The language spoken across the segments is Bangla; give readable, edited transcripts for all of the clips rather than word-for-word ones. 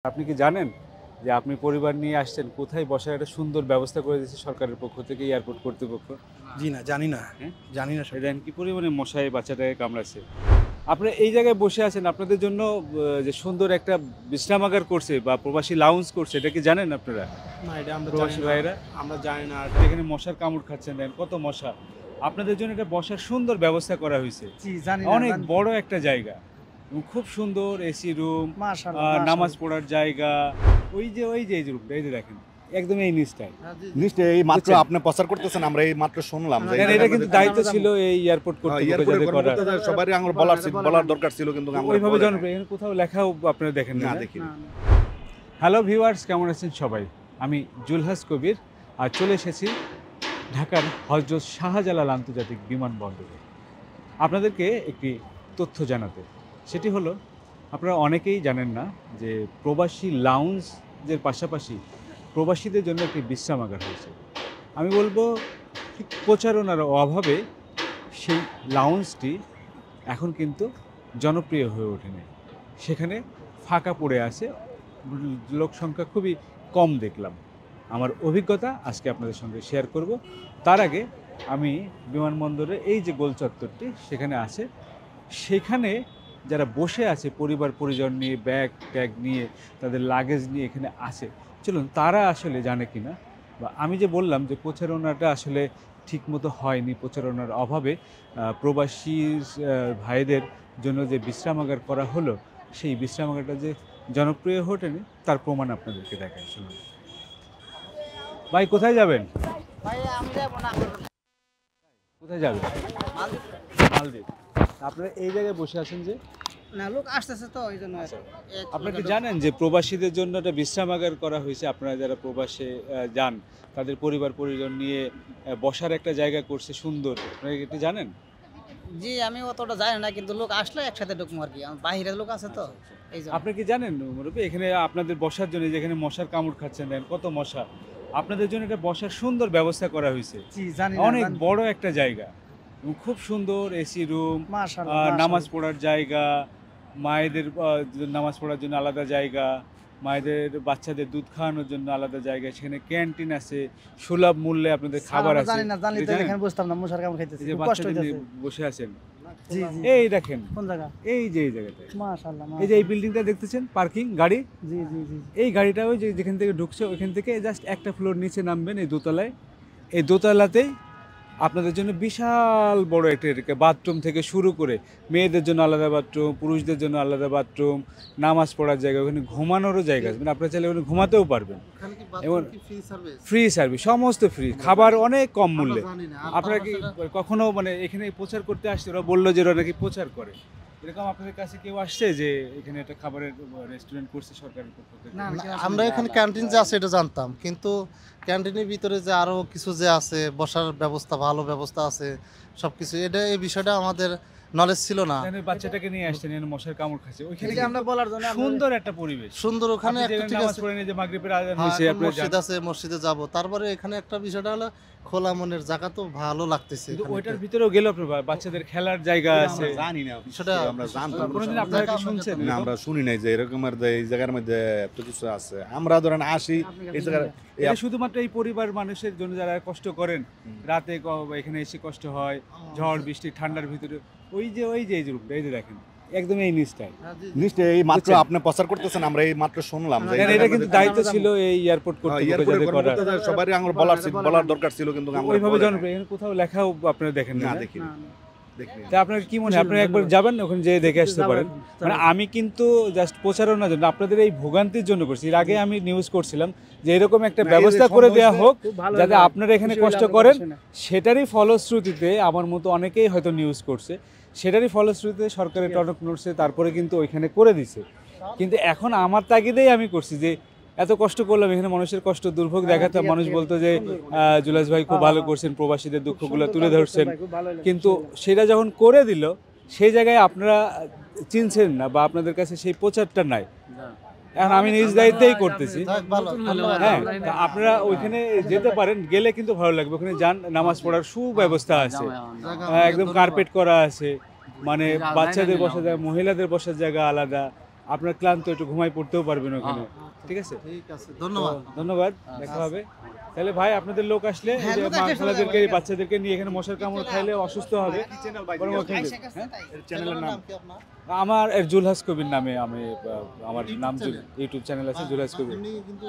আপনি কি জানেন যে আপনি পরিবার নিয়ে আসছেন, কোথায় বসার একটা সুন্দর ব্যবস্থা করে দিয়েছে সরকারের পক্ষ থেকে, এয়ারপোর্ট কর্তৃপক্ষ? জি না, জানি না। হ্যাঁ, জানি না এই সত্যি। দেখেন কি পরিমাণে মশায় বাচ্চাটাকে কামড়াচ্ছে। আপনারা এই জায়গায় বসে আছেন, আপনাদের জন্য যে সুন্দর একটা বিশ্রামাগার করছে বা প্রবাসী লাউঞ্জ করছে, এটা কি জানেন আপনারা? না, এটা আমরা জানি প্রবাসী না। ভাইয়েরা আমরা জানি না। এখানে মশার কামড় খাচ্ছেন, দেখেন কত মশা। আপনাদের জন্য একটা বসার সুন্দর ব্যবস্থা করা হয়েছে, জি, জানি না। অনেক বড় একটা জায়গা এবং খুব সুন্দর এসি রুম, মাশাআল্লাহ, নামাজ পড়ার জায়গা। ওই যে এই যে রুমটা, এই যে দেখেন একদম এই নিচটায়। জিনিসটা এই মাত্র বুঝছেন? আপনি প্রচার করতেছেন, আমরা এই মাত্র শুনলাম যে এটা কিন্তু দায়িত্ব ছিল এই এয়ারপোর্ট কর্তৃপক্ষ করার। সবারই আমার বলার দরকার ছিল, কিন্তু আমরা ওইভাবে বলে নাই। জনপ্রিয় এখানে কোথাও লেখাও আপনারা দেখেন না না? দেখিনি। হ্যালো ভিউয়ার্স, কেমন আছেন সবাই? আমি জুলহাস কবির আর চলে এসেছি ঢাকার হযরত শাহজালাল আন্তর্জাতিক বিমানবন্দরে আপনাদেরকে একটি তথ্য জানাতে। সেটি হলো, আপনারা অনেকেই জানেন না যে প্রবাসী লাউঞ্জের পাশাপাশি প্রবাসীদের জন্য একটি বিশ্রামাগার হয়েছে। আমি বলবো ঠিক প্রচারণার অভাবে সেই লাউঞ্জটি এখন কিন্তু জনপ্রিয় হয়ে ওঠেনি। সেখানে ফাঁকা পড়ে আছে, লোক সংখ্যা খুবই কম দেখলাম। আমার অভিজ্ঞতা আজকে আপনাদের সঙ্গে শেয়ার করব। তার আগে আমি বিমানবন্দরে এই যে গোল চত্বরটি সেখানে আছে, সেখানে যারা বসে আছে পরিবার পরিজন নিয়ে, ব্যাগ ট্যাগ নিয়ে, তাদের লাগেজ নিয়ে এখানে আছে, চলুন তারা আসলে জানে কিনা, বা আমি যে বললাম যে প্রচারণাটা আসলে ঠিকমতো হয়নি, প্রচারণার অভাবে প্রবাসী ভাইদের জন্য যে বিশ্রামাগার করা হলো, সেই বিশ্রামাগারটা যে জনপ্রিয় হয়ে ওঠেনি তার প্রমাণ আপনাদেরকে দেখাই। শুনুন ভাই, কোথায় যাবেন? ভাই আমি যাবো না। কোথায় যাবেন? মালদ্বীপ। মালদ্বীপ। আপনারা এই জায়গায় বসে আছেন যে? না, লোক আসতেছে তো ওই জন্য। আপনারা কি জানেন যে প্রবাসীদের জন্য একটা বিশ্রামাগার করা হয়েছে? আপনারা যারা প্রবাসে যান, তাদের পরিবার পরিজন নিয়ে বসার একটা জায়গা করছে সুন্দর, আপনারা কি এটা জানেন? জি, আমি অতটা জানি না, কিন্তু লোক আসলে একসাথে ঢুকবো আর কি। বাইরের লোক আছে তো এই জন্য। আপনি কি জানেন মুরব্বী, এখানে আপনাদের বসার জন্য, যেখানে মশার কামড় খাচ্ছেন, দেখেন কত মশা, আপনাদের জন্য একটা বসার সুন্দর ব্যবস্থা করা হয়েছে, জি, জানি না। অনেক বড় একটা জায়গা এবং খুব সুন্দর এসি রুম, মাশাআল্লাহ। নামাজ পড়ার জায়গা, মায়েদের নামাজ পড়ার জন্য আলাদা জায়গা, মায়েদের বাচ্চাদের দুধ খাওয়ানোর জন্য আলাদা জায়গা, সেখানে ক্যান্টিন আছে, সুলভ মূল্যে আপনাদের খাবার আছে। জানি না, জানলে তো জানেন? এখানে বসতাম না, মশার কামড় খাইতেছি, এই যে খুব কষ্ট বাচ্চাদের নিয়ে হইতেছে। বসে আছেন, জি জি। এই দেখেন, কোন জায়গা? এই যে এই জায়গাটায়, মাশাআল্লাহ। এই যে এই বিল্ডিংটা দেখতেছেন, পার্কিং গাড়ি, জি জি জি। এই গাড়িটা ওই যে যেখান থেকে ঢুকছে ওইখান থেকে জাস্ট একটা ফ্লোর নিচে নামবেন, এই দোতলায়, এই দোতলাতেই আপনাদের জন্য বিশাল বড় একটা বাথরুম থেকে শুরু করে, মেয়েদের জন্য আলাদা বাথরুম, পুরুষদের জন্য আলাদা বাথরুম, নামাজ পড়ার জায়গা, ওখানে ঘুমানোরও জায়গা আছে, মানে আপনারা চাইলে ওখানে ঘুমাতেও পারবেন। এবং ফ্রি সার্ভিস, সমস্ত ফ্রি, খাবার অনেক কম মূল্যে। আপনারা কি কখনো মানে এখানে প্রচার করতে আসছে? ওরা বললো যে ওরা নাকি প্রচার করে, এরকম আপনাদের কাছে কেউ আসছে যে এখানে একটা খাবারের রেস্টুরেন্ট করছে সরকারের পক্ষ থেকে? না, আমরা এখানে ক্যান্টিন যে আছে এটা জানতাম, কিন্তু ক্যান্টিনের ভিতরে যে আরো কিছু যে আছে, বসার ব্যবস্থা, ভালো ব্যবস্থা আছে সবকিছু, এটা এই বিষয়টা আমাদের নলেজ ছিল না। এখানে বাচ্চাটাকে নিয়ে আসছেন, এখানে মশার কামড় খাচ্ছে, ওইখানে এই যে আমরা বলার জন্য সুন্দর একটা পরিবেশ, সুন্দর ওখানে আপনি একটা যেখানে ঠিক নামাজ আছে। পড়ে নিয়ে যে মাগরিবের আজান হ্যাঁ, হয়েছে, এখন আপনারা মসজিদ জানেন। আছে, মসজিদে যাব। তারপরে এখানে একটা বিষয়টা হলো খোলা মনের জায়গা, তো ভালো লাগতেছে কিন্তু এখানে। ওইটার ভিতরেও গেল আপনার বাচ্চাদের খেলার জায়গা আছে। আমরা জানি না সেটা আমরা জানতাম না। কোনোদিন আপনারা কি শুনছেন? না, আমরা শুনি নাই যে এরকম এই জায়গার মধ্যে এত কিছু আছে। আমরা ধরেন আসি এই জায়গার এটা শুধুমাত্র এই পরিবার মানুষের জন্য যারা কষ্ট করেন, রাতে এখানে এসে কষ্ট হয়, ঝড় বৃষ্টি ঠান্ডার ভিতরে, ওই যে এই যে রূপটা, এই যে দেখেন একদম এই নিচটায়। জিনিসটা এই মাত্র বুঝছেন? আপনি প্রচার করতেছেন, আমরা এই মাত্র শুনলাম যে এটা কিন্তু দায়িত্ব ছিল এই এয়ারপোর্ট কর্তৃপক্ষ করার। সবারই আমার বলার দরকার ছিল, কিন্তু আমরা ওইভাবে বলে নাই। জনপ্রিয় এখানে কোথাও লেখাও আপনারা দেখেন না না? দেখিনি। দেখিনি। তা আপনার কি মনে হয়, আপনারা একবার যাবেন ওখানে যেয়ে দেখে আসতে পারেন। মানে আমি কিন্তু জাস্ট প্রচারণার জন্য, আপনাদের এই ভোগান্তির জন্য করছি। এর আগে আমি নিউজ করছিলাম যে এরকম একটা না, এই যে ব্যবস্থা করে দেওয়া হোক, খুব ভালো যাতে লাগে। আপনারা এখানে খুশি কষ্ট হলাম, করেন। খুশি না। সেটারই ফলশ্রুতিতে আমার মতো অনেকেই হয়তো নিউজ করছে, সেটারই ফলশ্রুতিতে সরকারের টনক নড়ছে, তারপরে কিন্তু ওইখানে করে দিছে। কিন্তু এখন আমার তাগিদেই আমি করছি যে এত কষ্ট করলাম, এখানে মানুষের কষ্ট দুর্ভোগ দেখাতাম, মানুষ বলতো যে জুলাস ভাই খুব ভালো করছেন, প্রবাসীদের দুঃখগুলো তুলে ধরছেন। কিন্তু সেটা যখন করে দিল, সেই জায়গায় আপনারা চিনছেন না বা আপনাদের কাছে সেই প্রচারটা নাই। এখন আমি নিজ দায়িত্বেই করতেছি। যাক, ভালো, ধন্যবাদ। হ্যাঁ, তা আপনারা ওইখানে যেতে পারেন, গেলে কিন্তু ভালো লাগবে। ওখানে যান, নামাজ পড়ার সুব্যবস্থা আছে, একদম কার্পেট করা আছে, মানে বাচ্চাদের বসার জায়গা, মহিলাদের বসার জায়গা আলাদা, আপনার ক্লান্ত, একটু ঘুমাই পড়তেও পারবেন ওখানে, ঠিক আছে? ঠিক আছে, ধন্যবাদ। তো ধন্যবাদ, দেখা হবে। তাহলে ভাই আপনাদের লোক আসলে এই হ্যাঁ, যে লোক মা আসলে খালাদেরকে সোজা বাচ্চাদেরকে নিয়ে এখানে মশার কামড় খাইলে অসুস্থ হবে, বরং ওখানে হ্যাঁ? চ্যানেলের নাম কি আপনার? আমার জুলহাস কবির নামে আমি আমার নাম ইউটিউব চ্যানেল আছে জুলহাস কবির। এমনি কিন্তু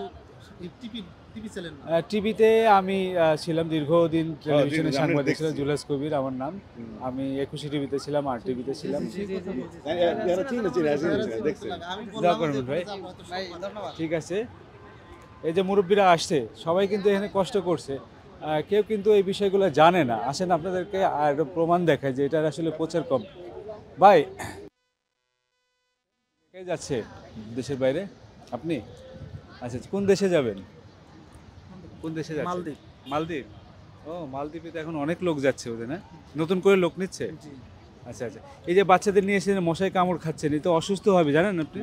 টিভি চ্যানেল না। টিভিতে আমি ছিলাম দীর্ঘদিন, টেলিভিশনে আমি সাংবাদিক ছিলাম, দেখছি। জুলহাস কবির আমার নাম। আমি 21 টিভিতে ছিলাম, আর টিভিতে ছিলাম। এরা চিনে দেখছে। আমি দোয়া বললাম করবেন যে ভাই। আমরা তো ভাই সবাই- ধন্যবাদ। ঠিক আছে, এই যে মুরব্বীরা আসছে সবাই কিন্তু এখানে কষ্ট করছে, কেউ কিন্তু এই বিষয়গুলো জানে না। আসেন আপনাদেরকে আর প্রমাণ দেখায় যে এটার আসলে প্রচার কম। ভাই কে যাচ্ছে দেশের বাইরে? আপনি? আচ্ছা, কোন দেশে যাবেন? কোন দেশে যাচ্ছেন? মালদ্বীপ। মালদ্বীপ? ও, মালদ্বীপে তো এখন অনেক লোক যাচ্ছে ওদের, না? নতুন করে লোক নিচ্ছে? আচ্ছা আচ্ছা, এই যে বাচ্চাদের নিয়ে এসে মশায় কামড় খাচ্ছেন, এই তো অসুস্থ হবে, জানেন আপনি?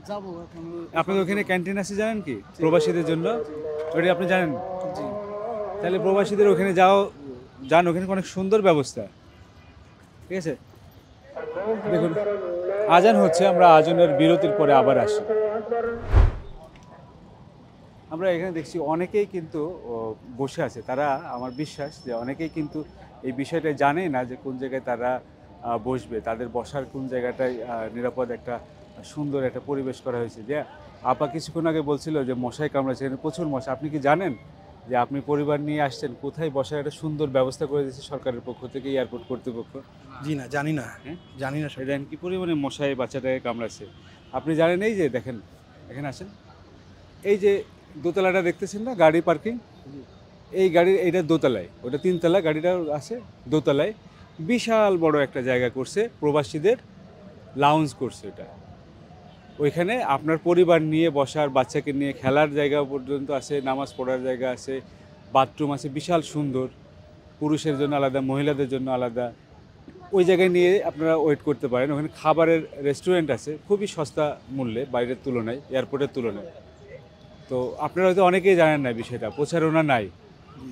যাবো এখন। আপনাদের ওখানে ক্যান্টিন আছে জানেন কি প্রবাসীদের জন্য? ওটা আপনি জানেন? তাহলে প্রবাসীদের ওখানে যান, ওখানে অনেক সুন্দর ব্যবস্থা, ঠিক আছে? দেখুন আজান হচ্ছে, আমরা আজানের বিরতির পরে আবার আসি। আমরা এখানে দেখছি অনেকেই কিন্তু বসে আছে, তারা, আমার বিশ্বাস যে অনেকেই কিন্তু এই বিষয়টা জানে না যে কোন জায়গায় তারা বসবে, তাদের বসার কোন জায়গাটায় নিরাপদ একটা সুন্দর একটা পরিবেশ করা হয়েছে। যে আপা কিছুক্ষণ আগে বলছিল যে মশায় কামড়াচ্ছে, এখানে প্রচুর মশা। আপনি কি জানেন যে আপনি পরিবার নিয়ে আসছেন, কোথায় বসার একটা সুন্দর ব্যবস্থা করে দিয়েছে সরকারের পক্ষ থেকে, এয়ারপোর্ট কর্তৃপক্ষ? জি না, জানি না, হ্যাঁ? জানি না। এই দেখেন কি পরিমাণে মশায় বাচ্চাটাকে কামড়াচ্ছে। আপনি জানেন এই যে দেখেন, এখানে আসেন, এই যে দোতলাটা দেখতেছেন না, গাড়ি পার্কিং, এই গাড়ির এইটা দোতলায়, ওটা 3 তলা, গাড়িটা আছে দোতলায়। বিশাল বড় একটা জায়গা করছে, প্রবাসীদের লাউঞ্জ করছে এটা। ওইখানে আপনার পরিবার নিয়ে বসার, বাচ্চাকে নিয়ে খেলার জায়গা পর্যন্ত আছে, নামাজ পড়ার জায়গা আছে, বাথরুম আছে বিশাল সুন্দর, পুরুষের জন্য আলাদা, মহিলাদের জন্য আলাদা। ওই জায়গায় নিয়ে আপনারা ওয়েট করতে পারেন। ওখানে খাবারের রেস্টুরেন্ট আছে খুবই সস্তা মূল্যে, বাইরের তুলনায়, এয়ারপোর্টের তুলনায়। তো আপনারা হয়তো অনেকেই জানেন না বিষয়টা, প্রচারণা নাই,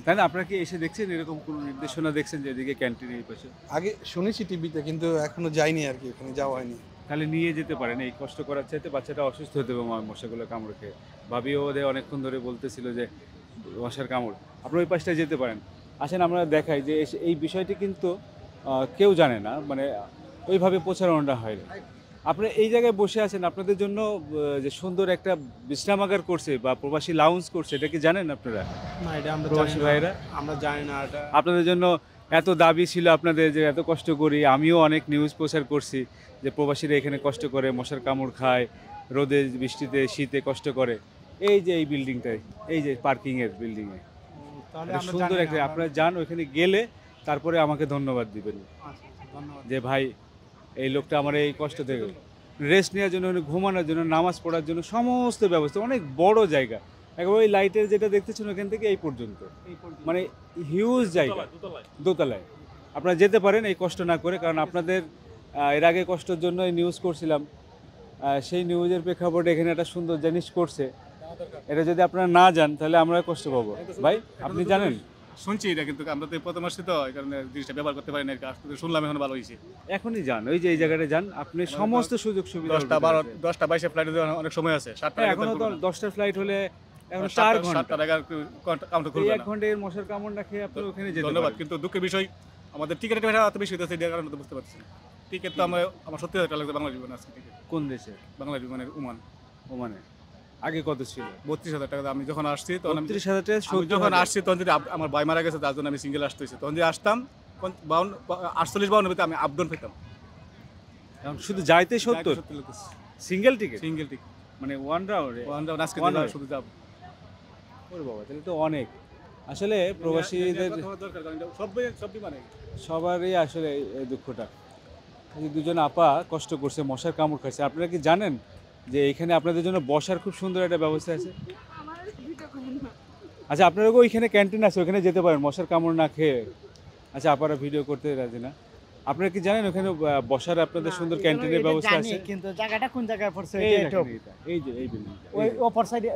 তাই না? আপনারা কি এসে দেখছেন এরকম কোনো নির্দেশনা দেখছেন যে এদিকে ক্যান্টিনের এই পাশে? আগে শুনেছি টিভিতে, কিন্তু এখনো যাইনি আর কি, ওখানে যাওয়া হয়নি। তাহলে নিয়ে যেতে পারেন, এই কষ্ট করার চাইতে বাচ্চাটা অসুস্থ হতে হবে মশাগুলো কামড় খেয়ে। ভাবিও ওদের অনেকক্ষণ ধরে বলতেছিল যে মশার কামড়, আপনার ওই পাশটায় যেতে পারেন। আসেন আমরা দেখাই যে এই বিষয়টি কিন্তু কেউ জানে না, মানে ওইভাবে প্রচারণাটা হয় না। আপনি এই জায়গায় বসে আছেন, আপনাদের জন্য যে সুন্দর একটা বিশ্রামাগার করছে বা প্রবাসী লাউঞ্জ করছে, এটা কি জানেন আপনারা না, এটা আমরা প্রবাসী জানি না। ভাইয়েরা? আমরা জানি না এটা। আপনাদের জন্য এত দাবি ছিল আপনাদের, যে এত কষ্ট করি, আমিও অনেক নিউজ প্রচার করছি যে প্রবাসীরা এখানে কষ্ট করে, মশার কামড় খায়, রোদে বৃষ্টিতে শীতে কষ্ট করে। এই যে এই বিল্ডিংটায়, এই যে পার্কিংয়ের বিল্ডিংয়ে, তাহলে এটা আমরা সুন্দর জানি না, একটা, আমরা- আপনারা যান ওইখানে গেলে তারপরে আমাকে ধন্যবাদ দিবেন আচ্ছা, আচ্ছা, ধন্যবাদ। যে ভাই এই লোকটা আমার এই কষ্ট থেকে রেস্ট নেওয়ার জন্য, ঘুমানোর জন্য, নামাজ পড়ার জন্য সমস্ত ব্যবস্থা, অনেক বড় জায়গা। একবার ওই লাইটের যেটা দেখতেছেন ওখান থেকে এই পর্যন্ত, মানে হিউজ জায়গা, দোতলায়। আপনারা যেতে পারেন এই কষ্ট না করে, কারণ আপনাদের এর আগে কষ্টের জন্য এই নিউজ করছিলাম, সেই নিউজের প্রেক্ষাপটে এখানে একটা সুন্দর জিনিস করছে। এটা যদি আপনারা না যান তাহলে আমরা কষ্ট পাবো। ভাই আপনি জানেন? শুনছি এটা, কিন্তু আমরা তো প্রথম আসছি, তো এই কারণে জিনিসটা ব্যবহার করতে পারি না। আসতে শুনলাম, এখন ভালো হয়েছে। এখনই যান, ওই যে এই জায়গাটা যান, আপনি সমস্ত সুযোগ সুবিধা 10টা 22 ফ্লাইটে অনেক সময় আছে। 7টা এখনো তো 10টার ফ্লাইট হলে এখন 4 ঘন্টা, 7টা টাকা কাউন্ট এই করবে 1 না। ঘন্টায় এর মশার কামড় না খেয়ে আপনি ওখানে যেতে ধন্যবাদ, পারেন। কিন্তু দুঃখের বিষয় আমাদের টিকিটের ভাড়া এত বেশি হতেছে, এর কারণে তো বুঝতে পারছি না। টিকিট তো আমার 70,000 টাকা লাগছে বাংলা বিমান আজকে টিকিট। কোন দেশে? বাংলা বিমানের ওমান ওমানে। আগে কত ছিল? 32,000 টাকা। আমি যখন আসছি তখন 30,000 টাকা, আমি যখন আসছি তখন যদি আমার ভাই মারা গেছে, তার জন্য আমি সিঙ্গেল আসতে হয়েছে। তখন যদি আসতাম 48-52 আমি আপডাউন পেতাম। এখন শুধু যাইতে 70, সিঙ্গেল টিকিট, সিঙ্গেল টিকিট, মানে ওয়ান রাউন্ড। আজকে One way? শুধু যাব। ওরে বাবা, তাহলে তো অনেক। আসলে প্রবাসীদের দরকার, কারণ এটা সবই মানে সবারই আসলে এই দুঃখটা। এই যে দুজন আপা কষ্ট করছে, মশার কামড় খাচ্ছে। আপনারা কি জানেন যে এখানে আপনাদের জন্য বসার খুব সুন্দর একটা ব্যবস্থা আছে? আচ্ছা, আপনারা ওইখানে ক্যান্টিন আছে, ওখানে যেতে পারেন মশার কামড় না খেয়ে। আচ্ছা, আপনারা ভিডিও করতে রাজি না? আপনারা কি জানেন ওখানে বসার আপনাদের সুন্দর ক্যান্টিনের ব্যবস্থা আছে? কিন্তু জায়গাটা কোন জায়গায় পড়ছে এই এটা দেখেন একটু এইটা, এই যে এই বিল্ডিংটা, ওই অপর সাইডে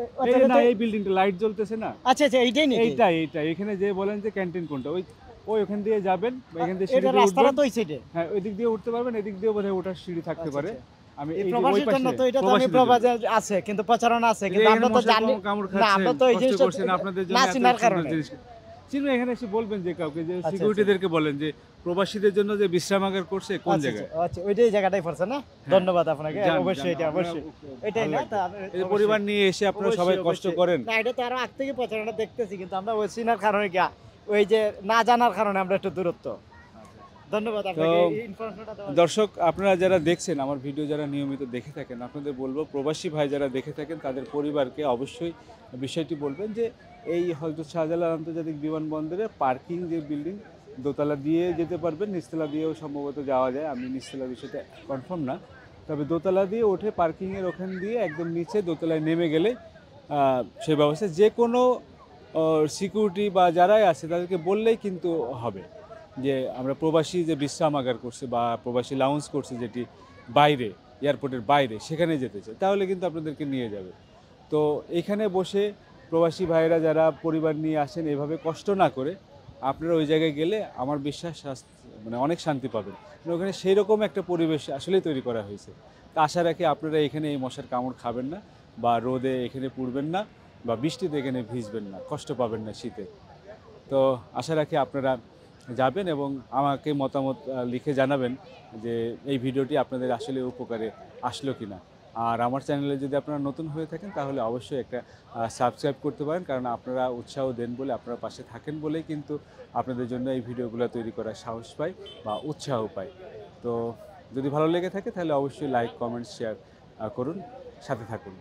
না এই বিল্ডিংটা লাইট জ্বলতেছে না, আচ্ছা আচ্ছা এইটাই নাকি এইটা এখানে যে বলেন যে ক্যান্টিন কোনটা, ওই ওখান দিয়ে যাবেন বা এখান দিয়ে এটা সিঁড়ি দিয়ে রাস্তাটা উঠবেন। তো ওই সাইডে হ্যাঁ, ওই দিক দিয়ে উঠতে পারবেন, এদিক দিয়ে বোধহয় ওঠার সিঁড়ি থাকতে আচ্ছা, পারে। আচ্ছা। আমি এই এই যে ওই প্রবাসীর জন্য পাশে তো এটা তো আমি প্রবাসীদের প্রবাসে আছে কিন্তু প্রচারণা আছে জন্য। কিন্তু এই আমরা তো মশার জানি কামড় না, আমরা তো এই কষ্ট জিনিসটা করছেন, আপনাদের জন্য না এত চিনার সুন্দর কারণে। জিনিস। চিনু, এখানে এসে বলবেন যে কাউকে যে আচ্ছা, সিকিউরিটিদেরকে বলেন যে প্রবাসীদের জন্য যে বিশ্রামাগার করছে কোন আচ্ছা, জায়গায়। আচ্ছা ওইটাই জায়গাটাই পড়ছে না? ধন্যবাদ আপনাকে, যান, অবশ্যই যান, এটা আপনারা অবশ্যই ভালো এটাই না লাগবে। তা এই যে পরিবার নিয়ে এসে আপনারা সবাই অবশ্যই, কষ্ট অবশ্যই। করেন। না এটা তো আরো আগ থেকে প্রচারণা দেখতেছি কিন্তু আমরা ওই চিনার কারণে কি ওই যে না জানার কারণে আমরা একটু দূরত্ব। ধন্যবাদ আপনাকে তো এই ইনফরমেশনটা দেওয়ার জন্য। দর্শক, আপনারা যারা দেখছেন আমার ভিডিও, যারা নিয়মিত দেখে থাকেন, আপনাদের বলবো প্রবাসী ভাই যারা দেখে থাকেন তাদের পরিবারকে অবশ্যই বিষয়টি বলবেন যে এই হয়তো শাহজালাল আন্তর্জাতিক বিমানবন্দরে পার্কিং যে বিল্ডিং, দোতলা দিয়ে যেতে পারবেন, নিচতলা দিয়েও সম্ভবত যাওয়া যায়, আমি নিচতলা বিষয়টা কনফার্ম না, তবে দোতলা দিয়ে উঠে পার্কিংয়ের ওখান দিয়ে একদম নিচে দোতলায় নেমে গেলে সেই ব্যবস্থা যে কোনো সিকিউরিটি বা যারাই আছে তাদেরকে বললেই কিন্তু হবে যে আমরা প্রবাসী যে বিশ্রামাগার করছে বা প্রবাসী লাউঞ্জ করছে যেটি বাইরে, এয়ারপোর্টের বাইরে, সেখানে যেতে চাই, তাহলে কিন্তু আপনাদেরকে নিয়ে যাবে। তো এখানে বসে প্রবাসী ভাইরা যারা পরিবার নিয়ে আসেন এভাবে কষ্ট না করে আপনারা ওই জায়গায় গেলে আমার বিশ্বাস মানে অনেক শান্তি পাবেন। কারণ ওখানে সেই রকম একটা পরিবেশ আসলেই তৈরি করা হয়েছে। তা আশা রাখি আপনারা এখানে এই মশার কামড় খাবেন না, বা রোদে এখানে পুড়বেন না, বা বৃষ্টিতে এখানে ভিজবেন না, কষ্ট পাবেন না শীতে। তো আশা রাখি আপনারা যাবেন এবং আমাকে মতামত লিখে জানাবেন যে এই ভিডিওটি আপনাদের আসলে উপকারে আসলো কিনা। আর আমার চ্যানেলে যদি আপনারা নতুন হয়ে থাকেন তাহলে অবশ্যই একটা সাবস্ক্রাইব করতে পারেন, কারণ আপনারা উৎসাহ দেন বলে, আপনারা পাশে থাকেন বলেই কিন্তু আপনাদের জন্য এই ভিডিওগুলো তৈরি করার সাহস পাই বা উৎসাহ পাই। তো যদি ভালো লেগে থাকে তাহলে অবশ্যই লাইক, কমেন্ট, শেয়ার করুন, সাথে থাকুন।